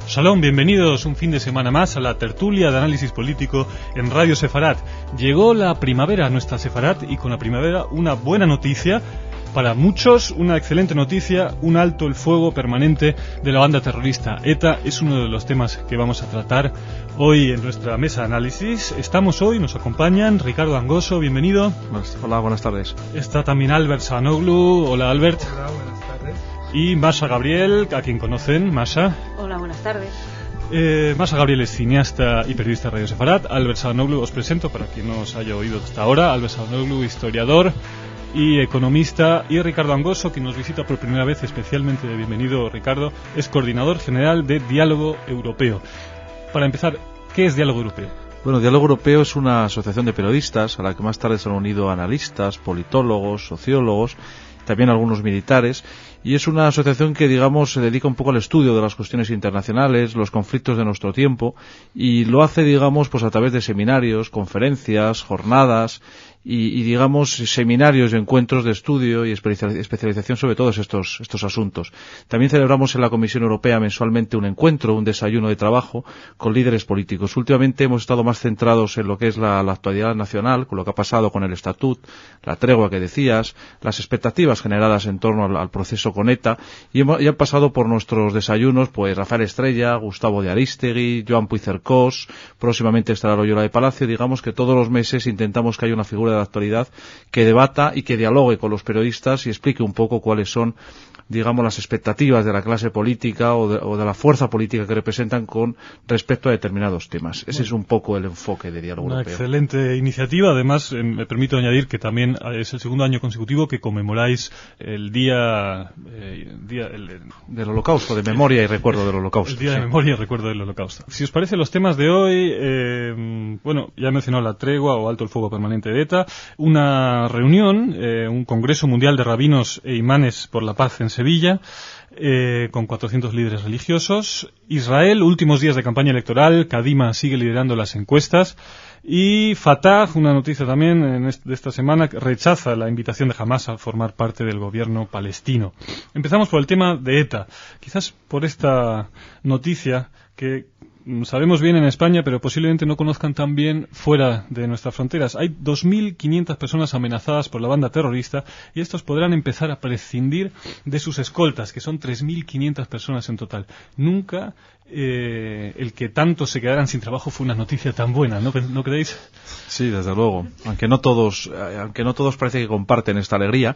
Shalom, bienvenidos un fin de semana más a la tertulia de análisis político en Radio Sefarat. Llegó la primavera a nuestra Sefarat y con la primavera una buena noticia. Para muchos, una excelente noticia, un alto el fuego permanente de la banda terrorista ETA. Es uno de los temas que vamos a tratar hoy en nuestra mesa de análisis. Nos acompañan Ricardo Angoso, bienvenido. Hola, buenas tardes. Está también Albert Saanoglu. Hola, Albert. Hola, buenas tardes. Y Masha Gabriel, a quien conocen. Masha. Hola, buenas tardes. Masha Gabriel es cineasta y periodista de Radio Sefarat. Albert Saanoglu, os presento para quien no os haya oído hasta ahora. Albert Saanoglu, historiador y economista, y Ricardo Angoso, que nos visita por primera vez, especialmente bienvenido Ricardo, es coordinador general de Diálogo Europeo. Para empezar, ¿qué es Diálogo Europeo? Bueno, Diálogo Europeo es una asociación de periodistas a la que más tarde se han unido analistas, politólogos, sociólogos, también algunos militares, y es una asociación que, digamos, se dedica un poco al estudio de las cuestiones internacionales, los conflictos de nuestro tiempo, y lo hace, digamos, pues a través de seminarios, conferencias, jornadas y digamos, seminarios y encuentros de estudio y especialización sobre todos estos asuntos. También celebramos en la Comisión Europea mensualmente un encuentro, un desayuno de trabajo con líderes políticos. Últimamente hemos estado más centrados en lo que es la actualidad nacional, con lo que ha pasado con el Estatut, la tregua que decías, las expectativas generadas en torno al proceso con ETA, y han pasado por nuestros desayunos pues Rafael Estrella, Gustavo de Arístegui, Joan Puigcercós, próximamente estará Loyola de Palacio. Digamos que todos los meses intentamos que haya una figura de la actualidad que debata y que dialogue con los periodistas y explique un poco cuáles son, digamos, las expectativas de la clase política o de la fuerza política que representan con respecto a determinados temas. Ese es un poco el enfoque de Diálogo Europeo. Una excelente iniciativa. Además, me permito añadir que también es el segundo año consecutivo que conmemoráis el día del Holocausto, de memoria y recuerdo del Holocausto. El Día de Memoria y Recuerdo del Holocausto. Si os parece, los temas de hoy, bueno, ya he mencionado la tregua o alto el fuego permanente de ETA, una reunión, un Congreso Mundial de Rabinos e Imanes por la Paz en Sevilla, con 400 líderes religiosos. Israel, últimos días de campaña electoral, Kadima sigue liderando las encuestas. Y Fatah, una noticia también de esta semana, rechaza la invitación de Hamás a formar parte del gobierno palestino. Empezamos por el tema de ETA. Quizás por esta noticia que sabemos bien en España, pero posiblemente no conozcan tan bien fuera de nuestras fronteras. Hay 2.500 personas amenazadas por la banda terrorista y estos podrán empezar a prescindir de sus escoltas, que son 3.500 personas en total. Nunca el que tantos se quedaran sin trabajo fue una noticia tan buena, ¿no creéis? Sí, desde luego. Aunque no todos parece que comparten esta alegría,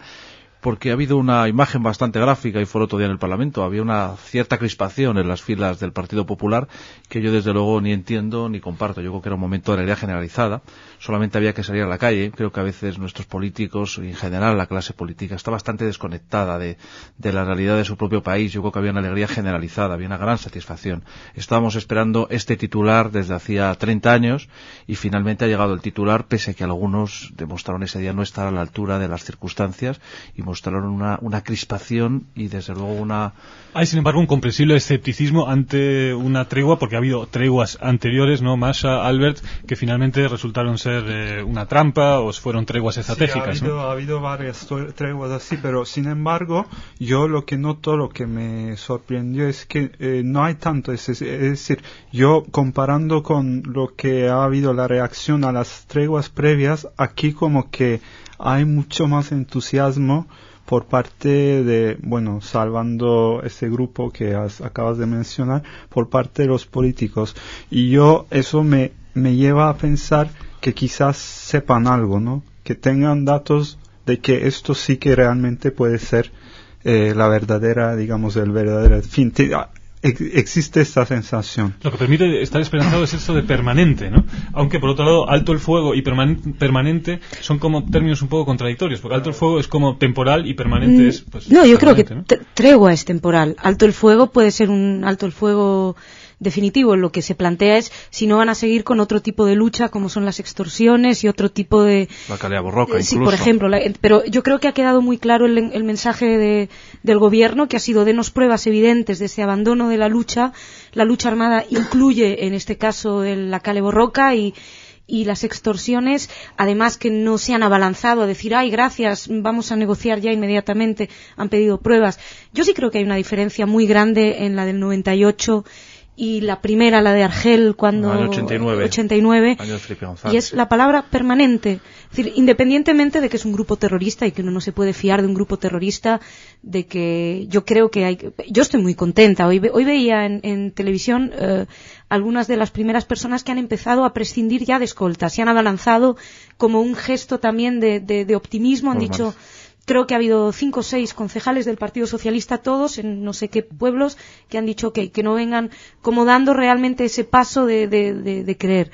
porque ha habido una imagen bastante gráfica y fue el otro día en el Parlamento. Había una cierta crispación en las filas del Partido Popular que yo desde luego ni entiendo ni comparto. Yo creo que era un momento de alegría generalizada. Solamente había que salir a la calle. Creo que a veces nuestros políticos y en general la clase política está bastante desconectada de la realidad de su propio país. Yo creo que había una alegría generalizada, había una gran satisfacción. Estábamos esperando este titular desde hacía 30 años y finalmente ha llegado el titular, pese a que algunos demostraron ese día no estar a la altura de las circunstancias y mostraron una crispación y desde luego Hay sin embargo un comprensible escepticismo ante una tregua, porque ha habido treguas anteriores, ¿no, Masha, Albert, que finalmente resultaron ser una trampa o fueron treguas estratégicas? Sí, ha habido varias treguas así, pero sin embargo yo lo que noto, lo que me sorprendió es que no hay tanto, es decir, yo comparando con lo que ha habido la reacción a las treguas previas, aquí como que hay mucho más entusiasmo por parte de, bueno, salvando ese grupo que acabas de mencionar, por parte de los políticos. Y eso me lleva a pensar que quizás sepan algo, ¿no? Que tengan datos de que esto sí que realmente puede ser la verdadera, digamos, el verdadero fin. Existe esta sensación. Lo que permite estar esperanzado es esto de permanente, ¿no? Aunque por otro lado, alto el fuego y permanente son como términos un poco contradictorios, porque alto el fuego es como temporal y permanente es, pues, no, yo creo que ¿no? Tregua es temporal. Alto el fuego puede ser un alto el fuego definitivo. Lo que se plantea es si no van a seguir con otro tipo de lucha, como son las extorsiones y otro tipo de... La Calea Borroca, sí, incluso. por ejemplo. Pero yo creo que ha quedado muy claro el mensaje del gobierno, que ha sido: denos pruebas evidentes de ese abandono de la lucha. La lucha armada incluye, en este caso, la Calea Borroca y las extorsiones, además que no se han abalanzado a decir, ay, gracias, vamos a negociar ya inmediatamente, han pedido pruebas. Yo sí creo que hay una diferencia muy grande en la del 98 y la primera, la de Argel, cuando... Año 89. Año de Felipe González. Y es la palabra permanente. Es decir, independientemente de que es un grupo terrorista y que uno no se puede fiar de un grupo terrorista, de que yo creo que hay... Yo estoy muy contenta. Hoy veía en televisión algunas de las primeras personas que han empezado a prescindir ya de escoltas. Se han abalanzado como un gesto también de optimismo. Han dicho... Creo que ha habido 5 o 6 concejales del Partido Socialista, todos en no sé qué pueblos, que han dicho que no vengan como dando realmente ese paso de creer.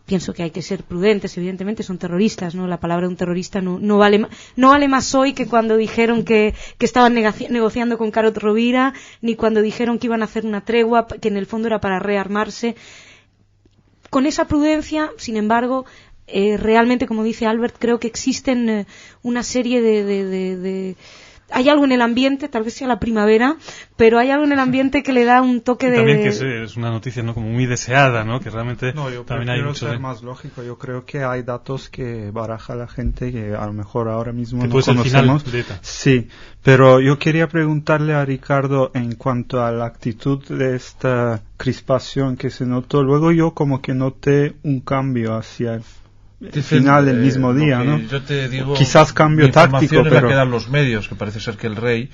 Pienso que hay que ser prudentes, evidentemente son terroristas, ¿no? La palabra de un terrorista no vale más hoy que cuando dijeron que estaban negociando con Karol Rovira, ni cuando dijeron que iban a hacer una tregua, que en el fondo era para rearmarse. Con esa prudencia, sin embargo, realmente, como dice Albert, creo que existen una serie de hay algo en el ambiente, tal vez sea la primavera, pero hay algo en el ambiente que le da un toque de... También que es una noticia, ¿no?, como muy deseada, ¿no?, que realmente yo también hay mucho ser más lógico. Yo creo que hay datos que baraja la gente que a lo mejor ahora mismo que no puede ser conocemos. El final de ETA. Sí, pero yo quería preguntarle a Ricardo en cuanto a la actitud de esta crispación que se notó. Luego yo como que noté un cambio hacia el final del mismo día, ¿no? Yo te digo, quizás cambio táctico, pero... la que dan los medios, que parece ser que el rey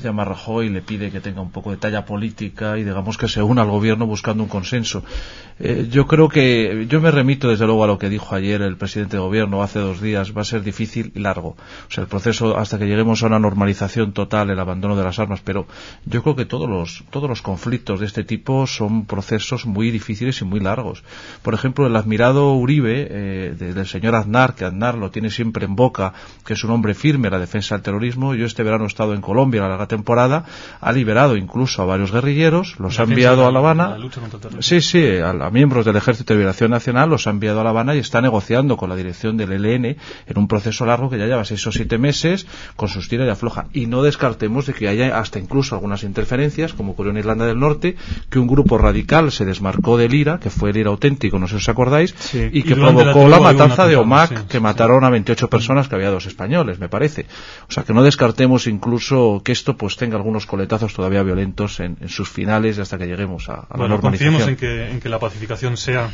llama a Rajoy y le pide que tenga un poco de talla política y digamos que se una al gobierno buscando un consenso. Yo creo que, yo me remito desde luego a lo que dijo ayer el presidente de gobierno hace 2 días, va a ser difícil y largo. O sea, el proceso hasta que lleguemos a una normalización total, el abandono de las armas, pero yo creo que todos los conflictos de este tipo son procesos muy difíciles y muy largos. Por ejemplo, el admirado Uribe, del señor Aznar, que Aznar lo tiene siempre en boca, que es un hombre firme en la defensa del terrorismo. Yo este verano he estado en Colombia, la larga temporada, ha liberado incluso a varios guerrilleros, los ha enviado a La Habana, a miembros del Ejército de Liberación Nacional, los ha enviado a La Habana y está negociando con la dirección del ELN en un proceso largo que ya lleva 6 o 7 meses, con sus tira y afloja. Y no descartemos de que haya hasta incluso algunas interferencias, como ocurrió en Irlanda del Norte, que un grupo radical se desmarcó del IRA, que fue el IRA auténtico, no sé si os acordáis, y que provocó la matanza de Omak, que mataron a 28 personas, que había 2 españoles, me parece. O sea, que no descartemos incluso que esto pues tenga algunos coletazos todavía violentos en sus finales hasta que lleguemos a la normalización. Confiemos en que la pacificación sea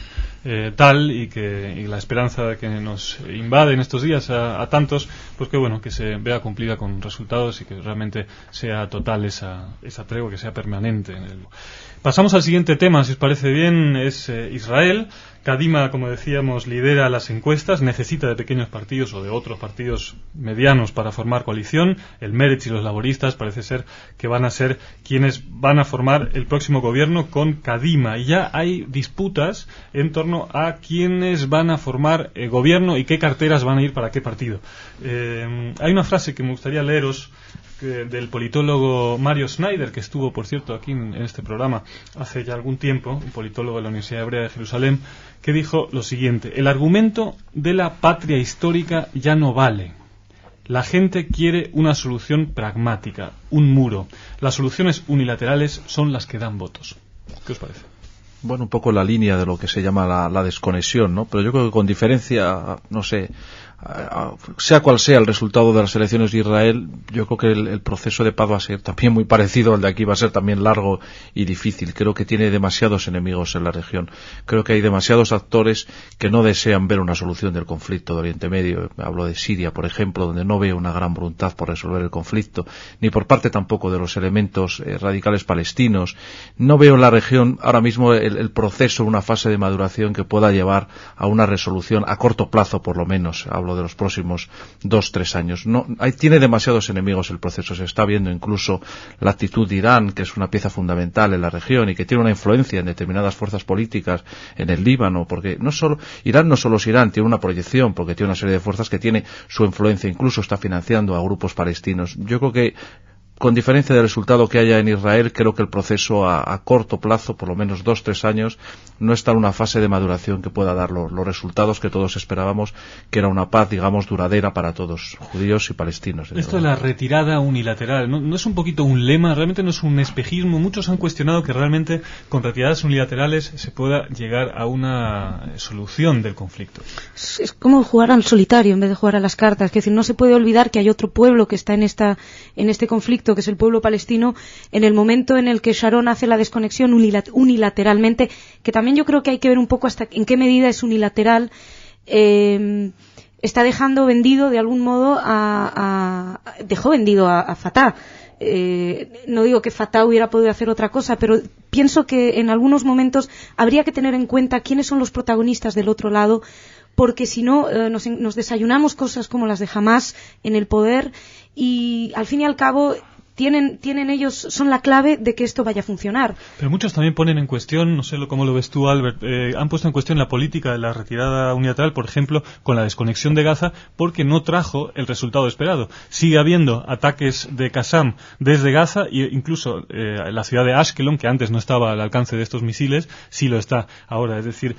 tal y la esperanza que nos invade en estos días a tantos, pues que bueno, que se vea cumplida con resultados y que realmente sea total esa tregua, que sea permanente. Pasamos al siguiente tema, si os parece bien, es Israel. Kadima, como decíamos, lidera las encuestas, necesita de pequeños partidos o de otros partidos medianos para formar coalición. El Meretz y los laboristas parece ser que van a ser quienes van a formar el próximo gobierno con Kadima. Y ya hay disputas en torno a quiénes van a formar el gobierno y qué carteras van a ir para qué partido. Hay una frase que me gustaría leeros del politólogo Mario Schneider, que estuvo, por cierto, aquí en este programa hace ya algún tiempo, un politólogo de la Universidad Hebrea de Jerusalén, que dijo lo siguiente: el argumento de la patria histórica ya no vale. La gente quiere una solución pragmática, un muro. Las soluciones unilaterales son las que dan votos. ¿Qué os parece? Bueno, un poco la línea de lo que se llama la desconexión, ¿no? Pero yo creo que con diferencia, no sé, sea cual sea el resultado de las elecciones de Israel, yo creo que el proceso de paz va a ser también muy parecido al de aquí, va a ser también largo y difícil. Creo que tiene demasiados enemigos en la región. Creo que hay demasiados actores que no desean ver una solución del conflicto de Oriente Medio. Hablo de Siria, por ejemplo, donde no veo una gran voluntad por resolver el conflicto, ni por parte tampoco de los elementos radicales palestinos. No veo en la región ahora mismo el proceso, una fase de maduración que pueda llevar a una resolución a corto plazo, por lo menos. Hablo de los próximos 2-3 años. Tiene demasiados enemigos el proceso. Se está viendo incluso la actitud de Irán, que es una pieza fundamental en la región y que tiene una influencia en determinadas fuerzas políticas en el Líbano, porque Irán no solo es Irán, tiene una proyección, porque tiene una serie de fuerzas que tiene su influencia, incluso está financiando a grupos palestinos. Yo creo que, con diferencia del resultado que haya en Israel, creo que el proceso a corto plazo, por lo menos 2-3 años, no está en una fase de maduración que pueda dar los resultados que todos esperábamos, que era una paz, digamos, duradera para todos, judíos y palestinos. Esto de la retirada unilateral, ¿no es un poquito un lema? Realmente no es un espejismo. Muchos han cuestionado que realmente con retiradas unilaterales se pueda llegar a una solución del conflicto. Es como jugar al solitario en vez de jugar a las cartas. Es decir, no se puede olvidar que hay otro pueblo que está en este conflicto, concreto, que es el pueblo palestino, en el momento en el que Sharon hace la desconexión unilateralmente, que también yo creo que hay que ver un poco hasta en qué medida es unilateral, está dejando vendido de algún modo dejó vendido a Fatah. No digo que Fatah hubiera podido hacer otra cosa, pero pienso que en algunos momentos habría que tener en cuenta quiénes son los protagonistas del otro lado, porque si no nos desayunamos cosas como las de Hamás en el poder y al fin y al cabo tienen ellos, son la clave de que esto vaya a funcionar. Pero muchos también ponen en cuestión, no sé cómo lo ves tú, Albert, han puesto en cuestión la política de la retirada unilateral, por ejemplo, con la desconexión de Gaza, porque no trajo el resultado esperado. Sigue habiendo ataques de Qassam desde Gaza e incluso la ciudad de Ashkelon, que antes no estaba al alcance de estos misiles, sí lo está ahora. Es decir,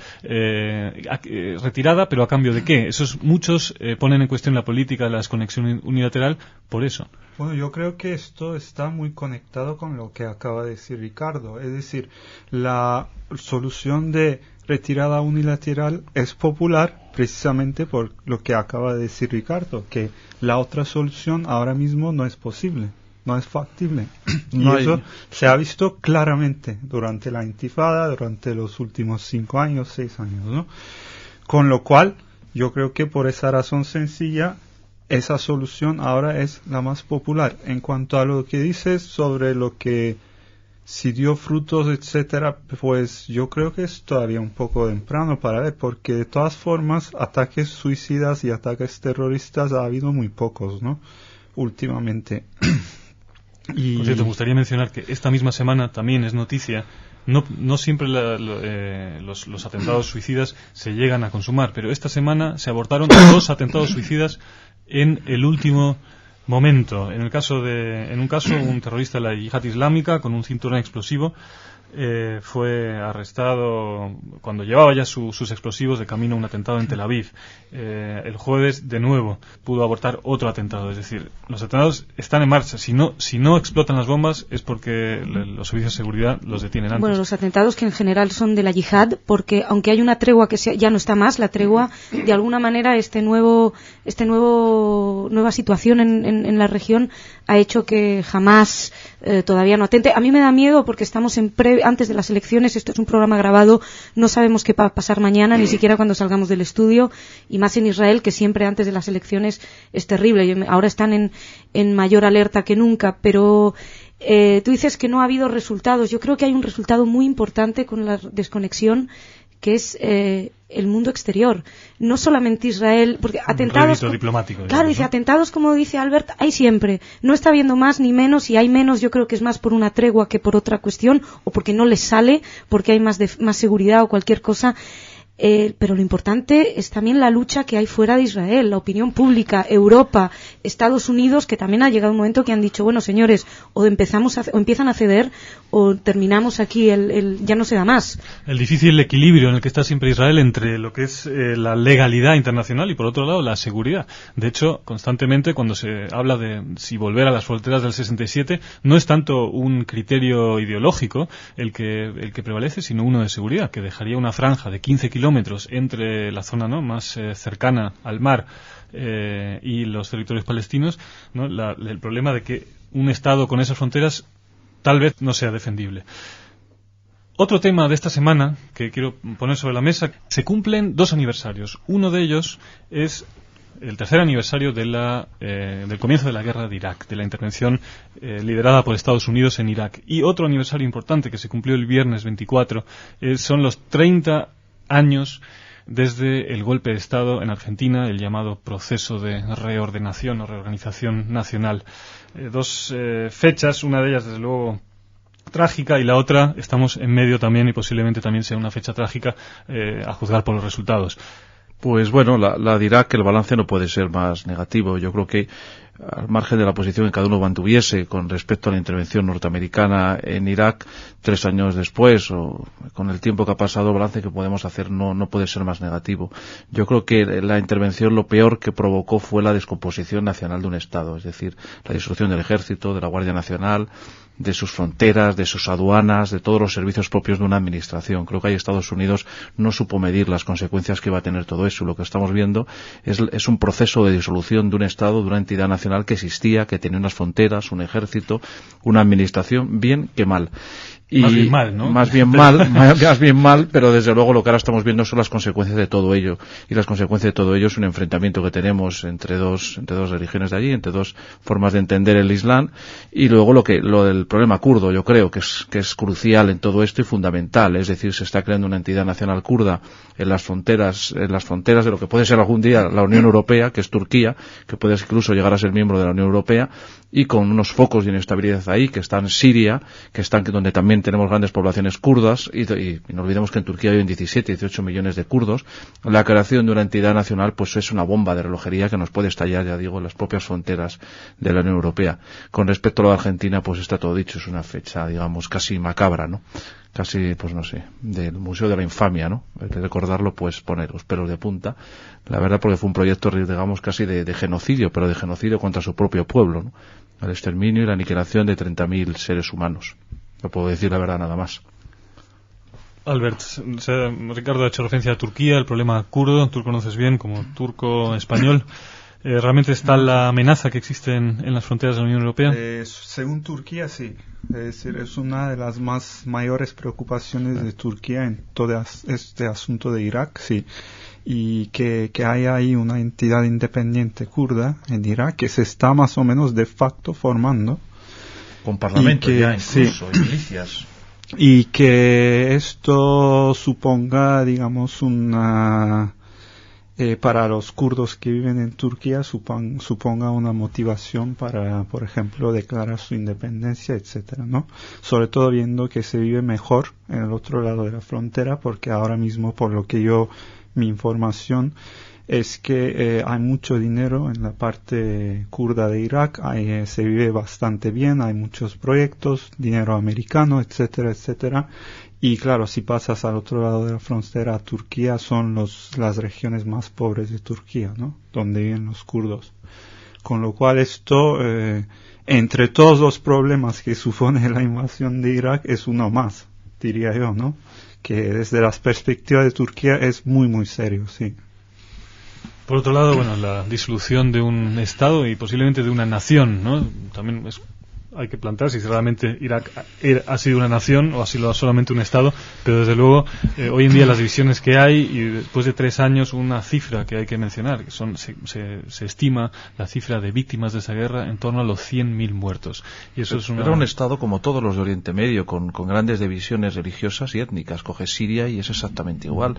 retirada, pero ¿a cambio de qué? Muchos ponen en cuestión la política de la desconexión unilateral por eso. Bueno, yo creo que esto está muy conectado con lo que acaba de decir Ricardo. Es decir, la solución de retirada unilateral es popular precisamente por lo que acaba de decir Ricardo, que la otra solución ahora mismo no es posible, no es factible. Y eso se ha visto claramente durante la intifada, durante los últimos 5 años, 6 años, ¿no? Con lo cual, yo creo que por esa razón sencilla, esa solución ahora es la más popular. En cuanto a lo que dices sobre lo que si dio frutos, etcétera, pues yo creo que es todavía un poco temprano para ver, porque de todas formas ataques suicidas y ataques terroristas ha habido muy pocos, ¿no? Últimamente. Y... Por cierto, me gustaría mencionar que esta misma semana también es noticia. No siempre los atentados suicidas se llegan a consumar, pero esta semana se abortaron 2 atentados suicidas en el último momento. En un caso, un terrorista de la Yihad Islámica con un cinturón explosivo fue arrestado cuando llevaba ya sus explosivos de camino a un atentado en Tel Aviv. El jueves, de nuevo, pudo abortar otro atentado. Es decir, los atentados están en marcha. Si no explotan las bombas es porque los servicios de seguridad los detienen antes. Bueno, los atentados que en general son de la yihad, porque aunque hay una tregua que ya no está más, la tregua, de alguna manera, nueva situación en la región ha hecho que jamás todavía no atente. A mí me da miedo porque estamos antes de las elecciones, esto es un programa grabado, no sabemos qué va a pasar mañana, ni siquiera cuando salgamos del estudio, y más en Israel, que siempre antes de las elecciones es terrible. Ahora están en mayor alerta que nunca, pero tú dices que no ha habido resultados. Yo creo que hay un resultado muy importante con la desconexión, que es el mundo exterior, no solamente Israel, porque atentados, diplomático, claro, dice, atentados, como dice Albert, hay siempre, no está habiendo más ni menos, y hay menos, yo creo que es más por una tregua que por otra cuestión, o porque no les sale, porque hay más seguridad o cualquier cosa. Pero lo importante es también la lucha que hay fuera de Israel, la opinión pública, Europa, Estados Unidos, que también ha llegado un momento que han dicho, bueno, señores, o empiezan a ceder o terminamos aquí, ya no se da más. El difícil equilibrio en el que está siempre Israel entre lo que es la legalidad internacional y, por otro lado, la seguridad. De hecho, constantemente, cuando se habla de si volver a las fronteras del 67, no es tanto un criterio ideológico el que prevalece, sino uno de seguridad, que dejaría una franja de 15 kilómetros entre la zona más cercana al mar y los territorios palestinos, ¿no? El problema de que un Estado con esas fronteras tal vez no sea defendible. Otro tema de esta semana que quiero poner sobre la mesa: se cumplen 2 aniversarios. Uno de ellos es el 3er aniversario del comienzo de la guerra de Irak, de la intervención liderada por Estados Unidos en Irak. Y otro aniversario importante que se cumplió el viernes 24 son los 30 años desde el golpe de Estado en Argentina, el llamado proceso de reordenación o reorganización nacional. 2 fechas, una de ellas desde luego trágica y la otra estamos en medio también, y posiblemente también sea una fecha trágica a juzgar por los resultados. Pues bueno, la de Irak, el balance no puede ser más negativo. Yo creo que, al margen de la posición que cada uno mantuviese con respecto a la intervención norteamericana en Irak, 3 años después, o con el tiempo que ha pasado, el balance que podemos hacer no puede ser más negativo. Yo creo que la intervención lo peor que provocó fue la descomposición nacional de un Estado, es decir, la disolución del Ejército, de la Guardia Nacional, de sus fronteras, de sus aduanas, de todos los servicios propios de una administración. Creo que ahí Estados Unidos no supo medir las consecuencias que iba a tener todo eso. Lo que estamos viendo es un proceso de disolución de un Estado, de una entidad nacional, nacional que existía, que tenía unas fronteras, un ejército, una administración, bien que mal. Y más bien mal, ¿no? Más bien mal, pero desde luego lo que ahora estamos viendo son las consecuencias de todo ello. Y las consecuencias de todo ello es un enfrentamiento que tenemos entre dos religiones de allí, entre dos formas de entender el Islam, y luego lo del problema kurdo, yo creo que es crucial en todo esto y fundamental. Es decir, se está creando una entidad nacional kurda en las fronteras de lo que puede ser algún día la Unión Europea, que es Turquía, que puede incluso llegar a ser miembro de la Unión Europea, y con unos focos de inestabilidad ahí, que están en Siria, donde también tenemos grandes poblaciones kurdas, y no olvidemos que en Turquía hay 17, 18 millones de kurdos. La creación de una entidad nacional pues es una bomba de relojería que nos puede estallar, ya digo, en las propias fronteras de la Unión Europea. Con respecto a lo de Argentina, pues está todo dicho, es una fecha, digamos, casi macabra, ¿no? Casi, pues no sé, del Museo de la Infamia, ¿no? Hay que recordarlo, pues pone los pelos de punta, la verdad, porque fue un proyecto, digamos, casi de genocidio, pero de genocidio contra su propio pueblo, ¿no? El exterminio y la aniquilación de 30.000 seres humanos. No puedo decir la verdad nada más. Albert, Ricardo ha hecho referencia a Turquía, el problema kurdo, tú lo conoces bien como turco español. ¿Realmente está la amenaza que existe en las fronteras de la Unión Europea? Según Turquía, sí. Es decir, es una de las mayores preocupaciones de Turquía en todo este asunto de Irak, sí. Y que hay ahí una entidad independiente kurda en Irak que se está más o menos de facto formando. Con parlamento ya incluso, y milicias. Y que esto suponga, digamos, para los kurdos que viven en Turquía suponga una motivación para, por ejemplo, declarar su independencia, etcétera, ¿no? Sobre todo viendo que se vive mejor en el otro lado de la frontera, porque ahora mismo, por lo que mi información es que hay mucho dinero en la parte kurda de Irak, se vive bastante bien, hay muchos proyectos, dinero americano, etcétera, etcétera. Y claro, si pasas al otro lado de la frontera a Turquía, son las regiones más pobres de Turquía, ¿no? Donde viven los kurdos. Con lo cual esto, entre todos los problemas que supone la invasión de Irak, es uno más, diría yo, ¿no? Que desde las perspectivas de Turquía es muy, muy serio, sí. Por otro lado, bueno, la disolución de un Estado y posiblemente de una nación, ¿no? También hay que plantearse si realmente Irak ha sido una nación o ha sido solamente un Estado, pero desde luego hoy en día las divisiones que hay y después de 3 años una cifra que hay que mencionar, que se estima la cifra de víctimas de esa guerra en torno a los 100.000 muertos. Y eso Era un Estado como todos los de Oriente Medio, con grandes divisiones religiosas y étnicas. Coge Siria y es exactamente igual,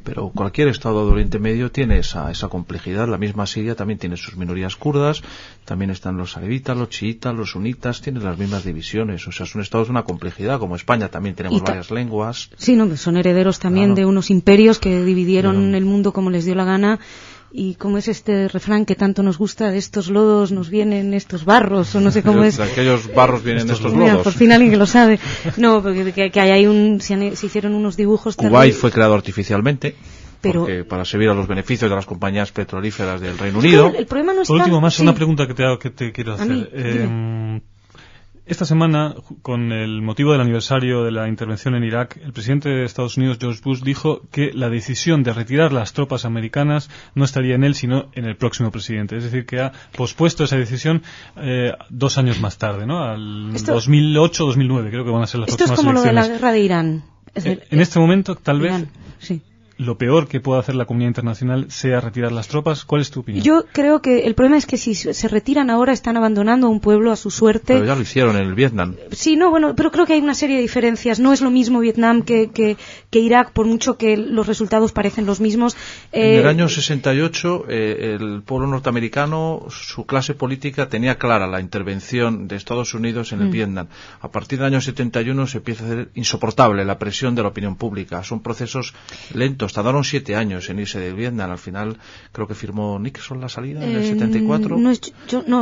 pero cualquier Estado de Oriente Medio tiene esa complejidad. La misma Siria también tiene sus minorías kurdas, también están los alevitas, los chiitas, los sunitas, tienen las mismas divisiones. O sea, es un Estado de una complejidad, como España también tenemos varias lenguas. Sí, no, son herederos también de unos imperios que dividieron el mundo como les dio la gana. Y como es este refrán que tanto nos gusta, de estos lodos nos vienen estos barros, o no sé cómo es. De aquellos barros vienen estos lodos. Mira, por fin alguien que lo sabe. No, porque que hay se hicieron unos dibujos. Kuwait fue creado artificialmente. Porque para servir a los beneficios de las compañías petrolíferas del Reino Unido. El problema no está... Por último, una pregunta que te quiero hacer. Esta semana, con el motivo del aniversario de la intervención en Irak, el presidente de Estados Unidos, George Bush, dijo que la decisión de retirar las tropas americanas no estaría en él, sino en el próximo presidente. Es decir, que ha pospuesto esa decisión 2 años más tarde, ¿no? Al 2008-2009, creo que van a ser las próximas elecciones. Esto es como lo de la guerra de Irán. En este momento, tal vez... Sí. Lo peor que pueda hacer la comunidad internacional sea retirar las tropas. ¿Cuál es tu opinión? Yo creo que el problema es que si se retiran ahora están abandonando a un pueblo a su suerte. Pero ya lo hicieron en el Vietnam. Sí, no, bueno, pero creo que hay una serie de diferencias. No es lo mismo Vietnam que Irak, por mucho que los resultados parecen los mismos. En el año 68, el pueblo norteamericano, su clase política tenía clara la intervención de Estados Unidos en el Vietnam. A partir del año 71 se empieza a hacer insoportable la presión de la opinión pública. Son procesos lentos. Tardaron 7 años en irse del Vietnam. Al final creo que firmó Nixon la salida en el 74.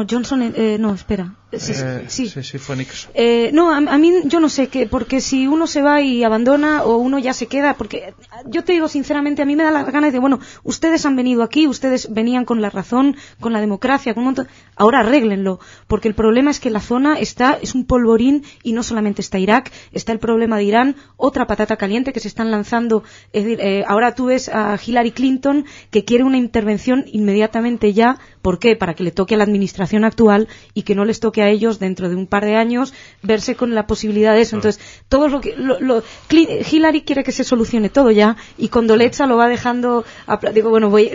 Johnson, no, espera. Sí, fue Nixon. No, a mí yo no sé qué, porque si uno se va y abandona o uno ya se queda, porque yo te digo sinceramente, a mí me da la gana de decir, bueno, ustedes han venido aquí, ustedes venían con la razón, con la democracia, con un montón, ahora arréglenlo, porque el problema es que la zona es un polvorín y no solamente está Irak, está el problema de Irán, otra patata caliente que se están lanzando, es decir, ahora tú ves a Hillary Clinton que quiere una intervención inmediatamente ya. ¿Por qué? Para que le toque a la administración actual y que no les toque a ellos dentro de un par de años verse con la posibilidad de eso. Entonces, todo Hillary quiere que se solucione todo ya, y Condoleezza lo va dejando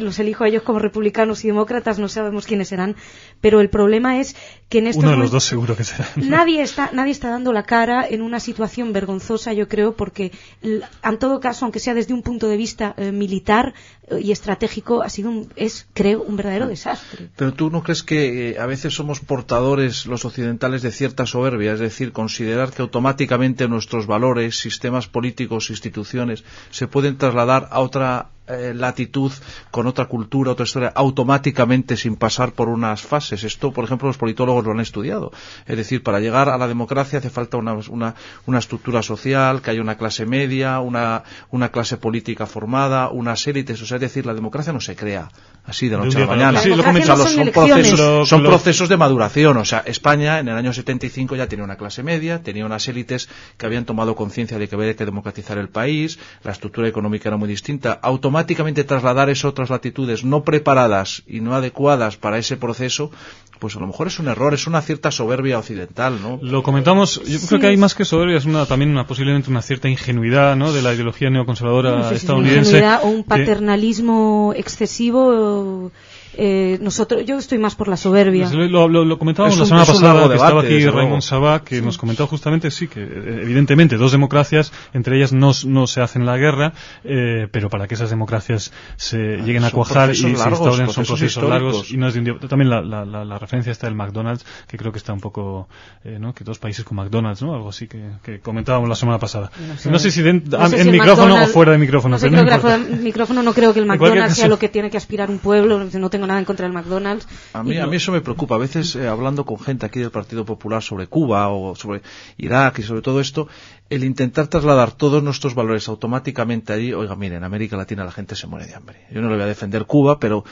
los elijo a ellos como republicanos y demócratas, no sabemos quiénes serán, pero el problema es que en estos uno de los dos seguro que será. Nadie está dando la cara en una situación vergonzosa, yo creo, porque en todo caso, aunque sea desde un punto de vista militar y estratégico, creo, un verdadero desastre. Pero tú no crees que a veces somos portadores los occidentales de cierta soberbia, es decir, considerar que automáticamente nuestros valores, sistemas políticos, instituciones se pueden trasladar a otra latitud, con otra cultura, otra historia, automáticamente sin pasar por unas fases? Esto, por ejemplo, los politólogos lo han estudiado. Es decir, para llegar a la democracia hace falta una estructura social, que haya una clase media, una clase política formada, unas élites. O sea, es decir, la democracia no se crea así de noche a la mañana. Sí, son procesos de maduración. O sea, España en el año 75 ya tenía una clase media, tenía unas élites que habían tomado conciencia de que había que democratizar el país, la estructura económica era muy distinta. Automáticamente trasladar eso a otras latitudes no preparadas y no adecuadas para ese proceso, pues a lo mejor es un error, es una cierta soberbia occidental, ¿no? Lo comentamos, yo creo que hay más que soberbia, es posiblemente una cierta ingenuidad, ¿no?, de la ideología neoconservadora estadounidense. Ingenuidad o un paternalismo excesivo. Yo estoy más por la soberbia. Lo comentábamos la semana pasada, que estaba aquí Raymond Sabá, que nos comentaba justamente, que evidentemente dos democracias, entre ellas no se hacen la guerra, pero para que esas democracias se lleguen a cuajar y se instauren son procesos largos, y no es de un día. También la referencia está del McDonald's, que creo que está un poco, que dos países con McDonald's, ¿no?, algo así que comentábamos la semana pasada. No sé si en micrófono o fuera de micrófono. No creo que el McDonald's sea lo que tiene que aspirar un pueblo, no tengo nada en contra del McDonald's. A mí eso me preocupa. A veces, hablando con gente aquí del Partido Popular sobre Cuba o sobre Irak y sobre todo esto, el intentar trasladar todos nuestros valores automáticamente allí. Oiga, mire, en América Latina la gente se muere de hambre. Yo no le voy a defender Cuba, pero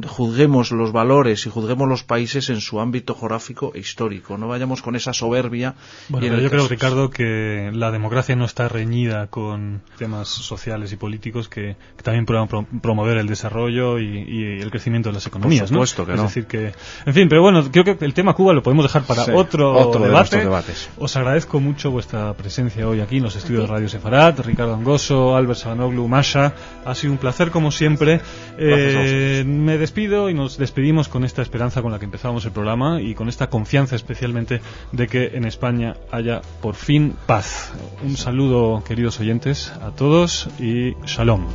juzguemos los valores y juzguemos los países en su ámbito geográfico e histórico. No vayamos con esa soberbia. Bueno, pero yo creo, Ricardo, que la democracia no está reñida con temas sociales y políticos que también puedan promover el desarrollo y el crecimiento de las economías, por supuesto, ¿no? Que es no. decir que, en fin, pero bueno, creo que el tema Cuba lo podemos dejar para otro debate. Debates. Os agradezco mucho vuestra presencia hoy aquí en los estudios de Radio Sefarat. Ricardo Angoso, Albert Sabanoglu, Masha, ha sido un placer como siempre. Me despido y nos despedimos con esta esperanza con la que empezamos el programa y con esta confianza especialmente de que en España haya por fin paz. Un saludo, queridos oyentes, a todos y shalom.